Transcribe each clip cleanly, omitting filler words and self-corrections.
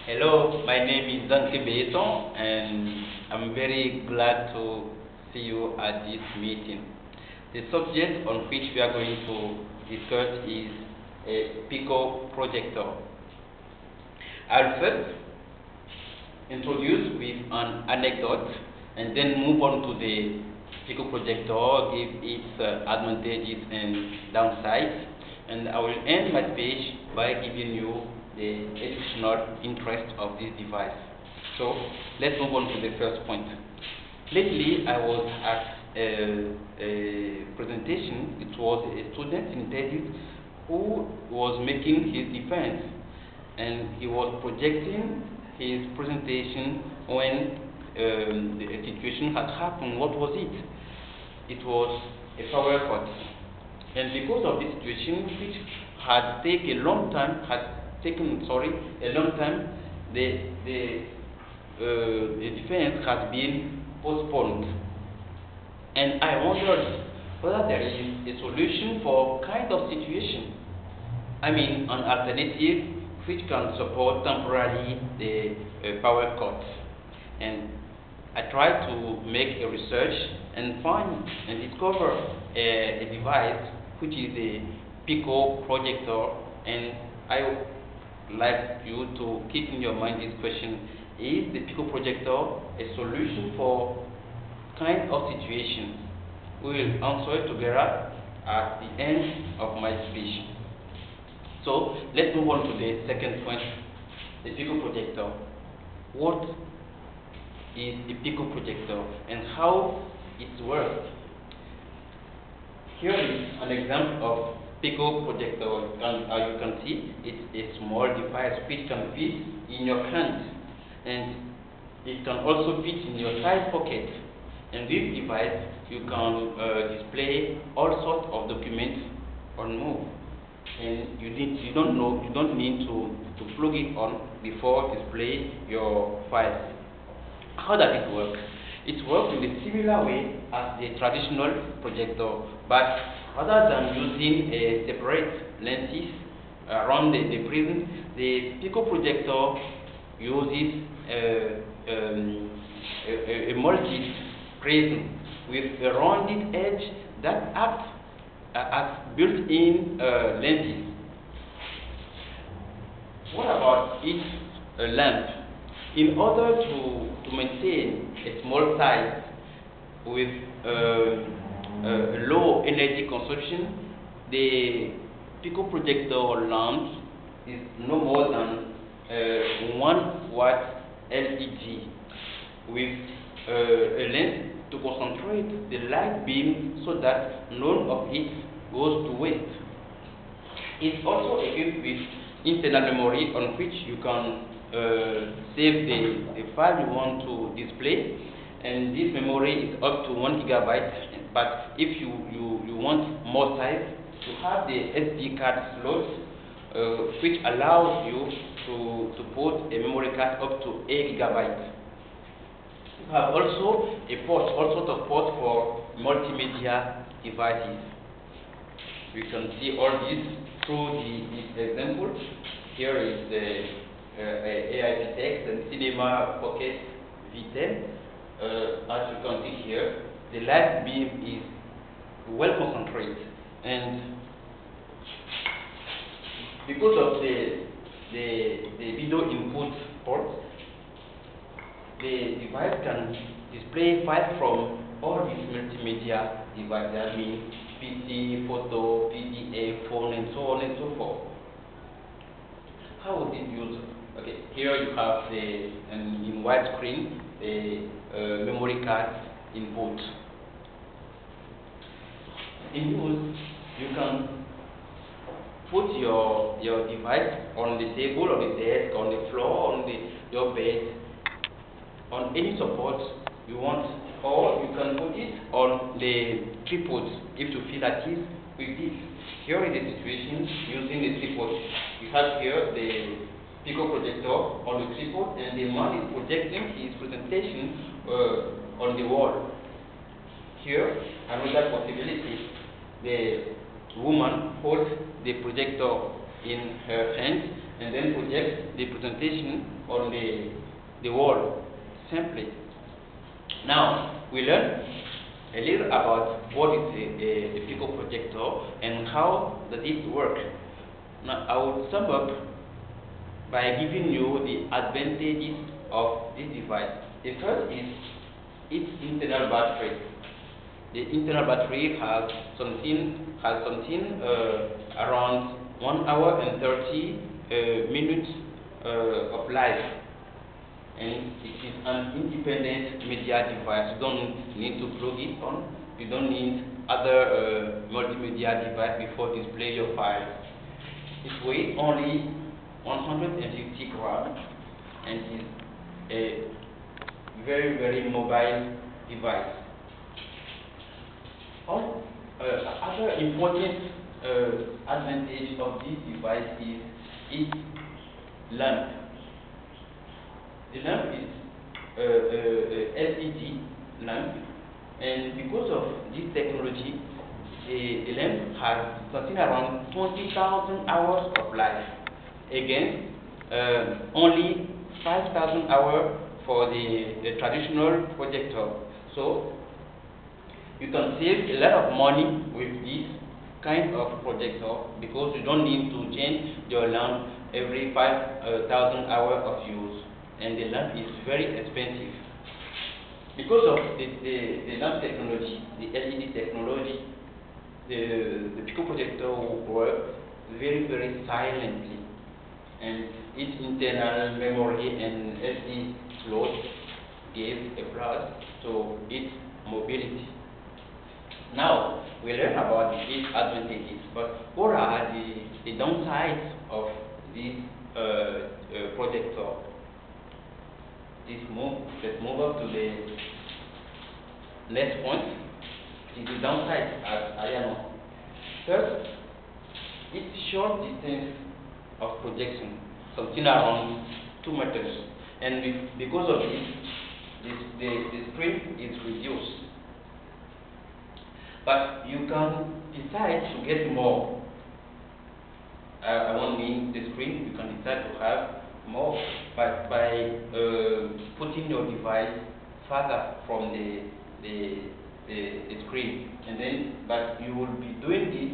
Hello, my name is Zan-N'ké, and I'm very glad to see you at this meeting. The subject on which we are going to discuss is a Pico projector. I'll first introduce with an anecdote and then move on to the Pico projector, give its advantages and downsides, and I will end my speech by giving you the additional interest of this device. So let's move on to the first point. Lately, I was at a presentation. It was a student in TEDx who was making his defense, and he was projecting his presentation when the situation had happened. What was it? It was a power cut, and because of this situation, which had taken a long time, the defense has been postponed. And I wondered whether there is a solution for kind of situation. I mean, an alternative which can support temporarily the power cut. And I tried to make a research and find and discover a device which is a Pico projector, and I would like you to keep in your mind this question: is the Pico projector a solution for kind of situation? We will answer it together at the end of my speech. So let's move on to the second point: the Pico projector. What is a Pico projector and how it works? Here is an example of Pico projector. As you can see, it's a small device which can fit in your hand, and it can also fit in your side pocket. And this device, you can display all sorts of documents on move, and you don't need to plug it on before display your files. How does it work? It works in a similar way as the traditional projector, but rather than using a separate lenses around the prism, the Pico projector uses a multi-prism with a rounded edge that acts as built-in lenses. What about its lamp? In order to maintain a small size with low energy consumption, the Pico projector lamp is no more than 1 watt LED with a lens to concentrate the light beam so that none of it goes to waste. It's also equipped with internal memory on which you can save the file you want to display, and this memory is up to 1 gigabyte. But if you want more size, you have the SD card slot, which allows you to put a memory card up to 8 gigabytes. You have also all sorts of ports for multimedia devices. You can see all this through this example. Here is the AIP text and Cinema Pocket V10. As you can see here, the light beam is well concentrated, and because of the video input port, the device can display files from all these multimedia devices. That means PC, photo, PDF, phone, and so on and so forth. How would it use? Okay, here you have in widescreen the memory card input. In use, you can put your device on the table, on the desk, on the floor, on your bed, on any support you want, or you can put it on the tripod if you feel at ease with this. Here is the situation using the tripod. You have here the Pico projector on the tripod, and the man is projecting his presentation on the wall. Here, another possibility: the woman holds the projector in her hand and then project the presentation on the wall simply. Now we learn a little about what is a Pico projector and how does it work. Now I will sum up by giving you the advantages of this device. The first is its internal battery. The internal battery has something around 1 hour and 30 minutes of life, and it is an independent media device. You don't need to plug it on. You don't need other multimedia device before display your files. It weighs only 150 grams and is a very mobile device. Other important advantage of this device is its lamp. The lamp is LED lamp, and because of this technology, the lamp has something around 20,000 hours of life against only 5,000 hours for the traditional projector. So you can save a lot of money with this kind of projector because you don't need to change your lamp every 5,000 hours of use, and the lamp is very expensive. Because of the lamp technology, the LED technology, the Pico projector will work very silently, and its internal memory and SD slot gives a plus to its mobility. Now we learn about its advantages, but what are the downsides of this projector? Let's move up to the next point. Is the downside as I know. First, its short distance of projection, something around 2 meters, and because of this, the screen is reduced. But you can decide to get more. I won't mean the screen. You can decide to have more, but by putting your device further from the screen, and then but you will be doing this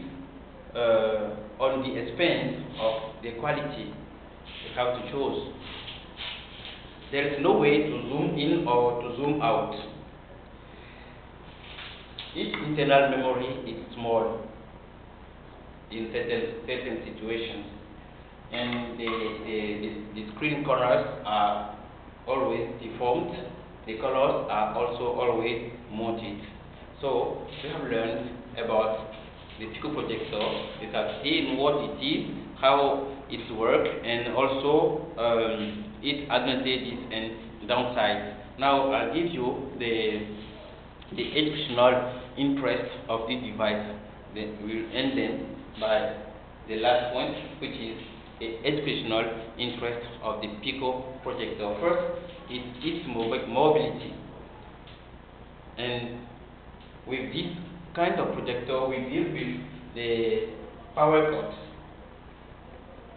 on the expense of the quality. You have to choose. There is no way to zoom in or to zoom out. Its internal memory is small in certain situations, and the screen corners are always deformed. The colors are also always muted. So we have learned about the Pico projector. We have seen what it is, how it works, and also its advantages and downsides. Now I'll give you the educational interest of this device. Then we'll end then by the last point, which is the educational interest of the Pico projector. First is its mobility, and with this kind of projector we deal with the power cut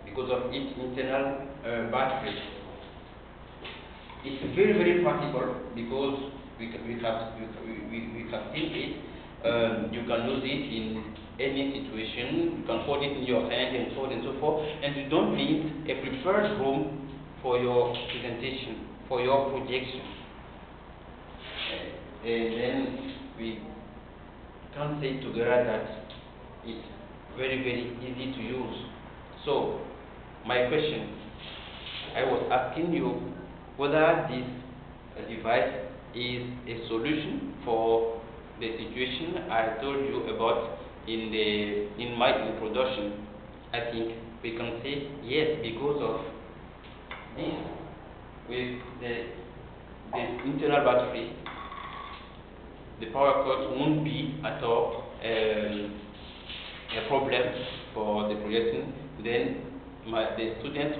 because of its internal battery. It's very practical because we have seen it. You can use it in any situation. You can hold it in your hand and so on and so forth, and you don't need a prepared room for your presentation, for your projection. And then we can say together that it's very easy to use. So my question, I was asking you whether this device is a solution for the situation I told you about in my introduction. I think we can say yes, because of this. With the internal battery, the power cut won't be at all a problem for the projection. Then the student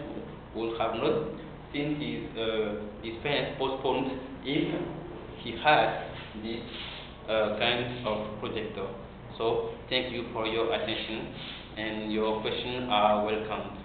will have not seen his parents postponed if he had this kind of projector. So thank you for your attention, and your questions are welcomed.